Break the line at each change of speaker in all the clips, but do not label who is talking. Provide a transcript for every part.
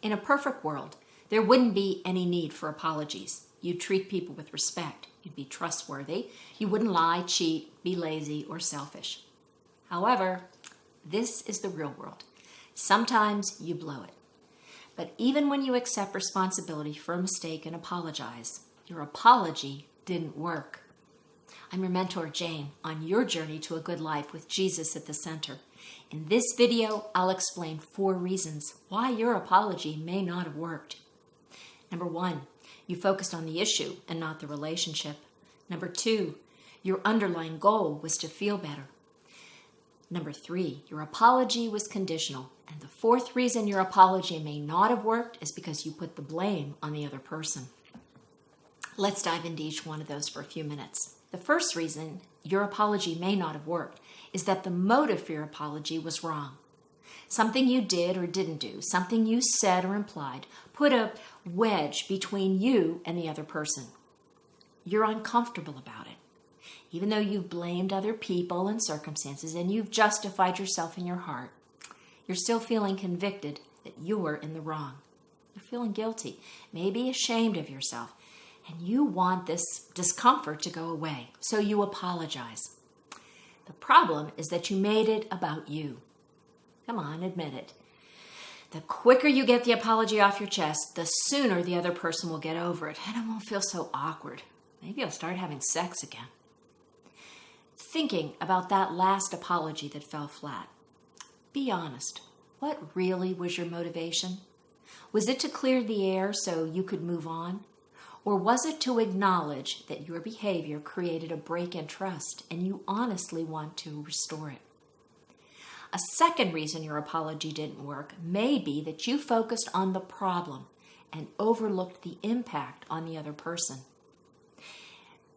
In a perfect world, there wouldn't be any need for apologies. You'd treat people with respect. You'd be trustworthy. You wouldn't lie, cheat, be lazy, or selfish. However, this is the real world. Sometimes you blow it. But even when you accept responsibility for a mistake and apologize, your apology didn't work. I'm your mentor, Jane, on your journey to a good life with Jesus at the center. In this video, I'll explain 4 reasons why your apology may not have worked. Number 1, you focused on the issue and not the relationship. Number 2, your underlying goal was to feel better. Number 3, your apology was conditional. And the 4th reason your apology may not have worked is because you put the blame on the other person. Let's dive into each one of those for a few minutes. The first reason your apology may not have worked is that the motive for your apology was wrong. Something you did or didn't do, something you said or implied, put a wedge between you and the other person. You're uncomfortable about it. Even though you've blamed other people and circumstances and you've justified yourself in your heart, you're still feeling convicted that you're in the wrong. You're feeling guilty, maybe ashamed of yourself, and you want this discomfort to go away, so you apologize. The problem is that you made it about you. Come on, admit it. The quicker you get the apology off your chest, the sooner the other person will get over it, and it won't feel so awkward. Maybe you'll start having sex again. Thinking about that last apology that fell flat, be honest. What really was your motivation? Was it to clear the air so you could move on? Or was it to acknowledge that your behavior created a break in trust and you honestly want to restore it? A second reason your apology didn't work may be that you focused on the problem and overlooked the impact on the other person.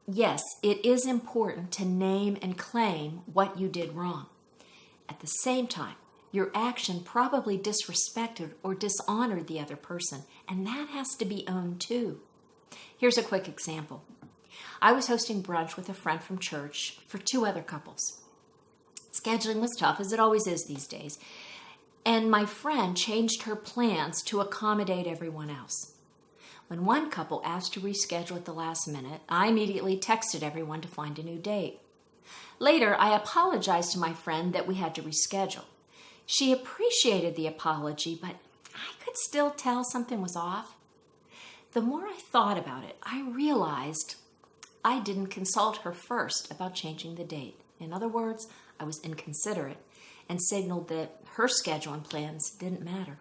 Yes, it is important to name and claim what you did wrong. At the same time, your action probably disrespected or dishonored the other person, and that has to be owned too. Here's a quick example. I was hosting brunch with a friend from church for 2 other couples. Scheduling was tough, as it always is these days, and my friend changed her plans to accommodate everyone else. When one couple asked to reschedule at the last minute, I immediately texted everyone to find a new date. Later, I apologized to my friend that we had to reschedule. She appreciated the apology, but I could still tell something was off. The more I thought about it, I realized I didn't consult her first about changing the date. In other words, I was inconsiderate and signaled that her schedule and plans didn't matter.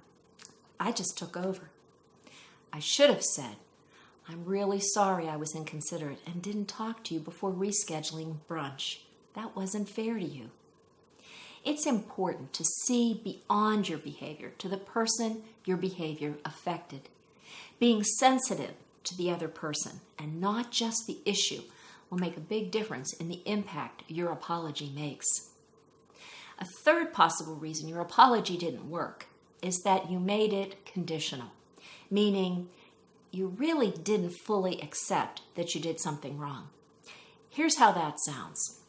I just took over. I should have said, I'm really sorry I was inconsiderate and didn't talk to you before rescheduling brunch. That wasn't fair to you. It's important to see beyond your behavior to the person your behavior affected. Being sensitive to the other person and not just the issue will make a big difference in the impact your apology makes. A third possible reason your apology didn't work is that you made it conditional, meaning you really didn't fully accept that you did something wrong. Here's how that sounds.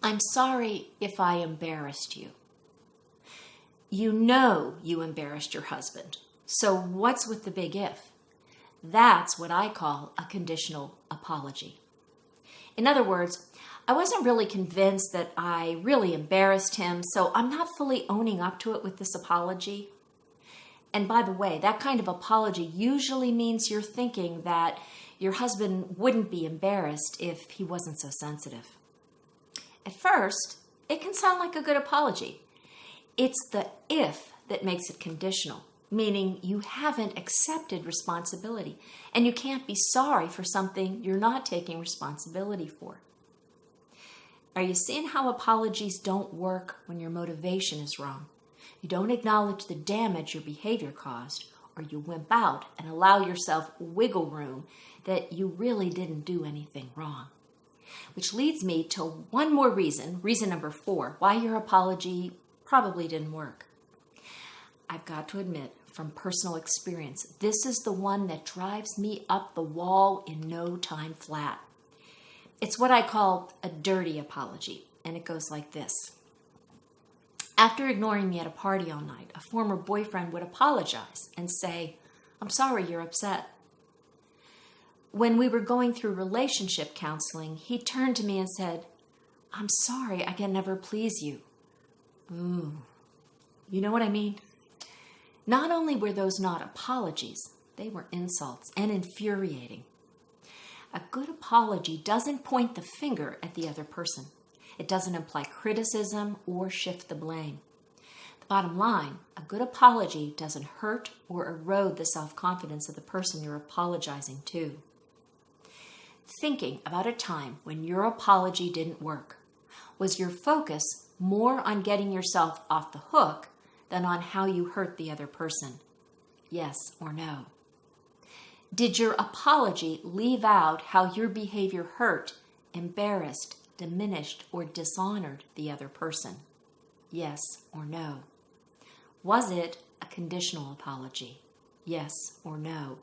I'm sorry if I embarrassed you. You know you embarrassed your husband. So what's with the big if? That's what I call a conditional apology. In other words, I wasn't really convinced that I really embarrassed him, so I'm not fully owning up to it with this apology. And by the way, that kind of apology usually means you're thinking that your husband wouldn't be embarrassed if he wasn't so sensitive. At first, it can sound like a good apology. It's the if that makes it conditional, meaning you haven't accepted responsibility and you can't be sorry for something you're not taking responsibility for. Are you seeing how apologies don't work when your motivation is wrong? You don't acknowledge the damage your behavior caused, or you wimp out and allow yourself wiggle room that you really didn't do anything wrong. Which leads me to one more reason number 4, why your apology probably didn't work. I've got to admit, from personal experience, this is the one that drives me up the wall in no time flat. It's what I call a dirty apology, and it goes like this. After ignoring me at a party all night, a former boyfriend would apologize and say, "I'm sorry you're upset." When we were going through relationship counseling, he turned to me and said, "I'm sorry I can never please you." Ooh, you know what I mean? Not only were those not apologies, they were insults and infuriating. A good apology doesn't point the finger at the other person. It doesn't imply criticism or shift the blame. The bottom line, a good apology doesn't hurt or erode the self-confidence of the person you're apologizing to. Thinking about a time when your apology didn't work. Was your focus more on getting yourself off the hook than on how you hurt the other person? Yes or no? Did your apology leave out how your behavior hurt, embarrassed, diminished, or dishonored the other person? Yes or no? Was it a conditional apology? Yes or no?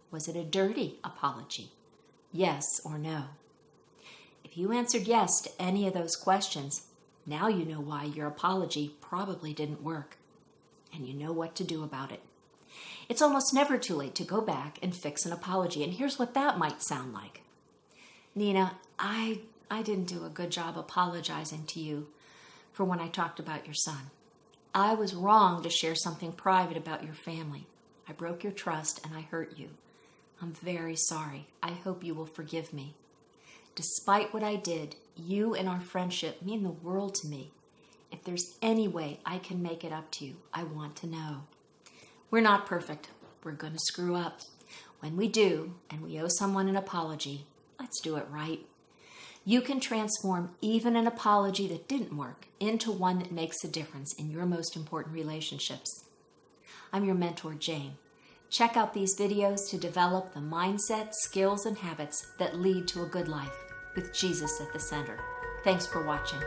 Was it a dirty apology? Yes or no? If you answered yes to any of those questions, now you know why your apology probably didn't work, and you know what to do about it. It's almost never too late to go back and fix an apology, and here's what that might sound like. "Nina, I didn't do a good job apologizing to you for when I talked about your son. I was wrong to share something private about your family. I broke your trust and I hurt you. I'm very sorry. I hope you will forgive me. Despite what I did, you and our friendship mean the world to me. If there's any way I can make it up to you, I want to know." We're not perfect. We're going to screw up. When we do, and we owe someone an apology, let's do it right. You can transform even an apology that didn't work into one that makes a difference in your most important relationships. I'm your mentor, Jane. Check out these videos to develop the mindset, skills, and habits that lead to a good life with Jesus at the center. Thanks for watching.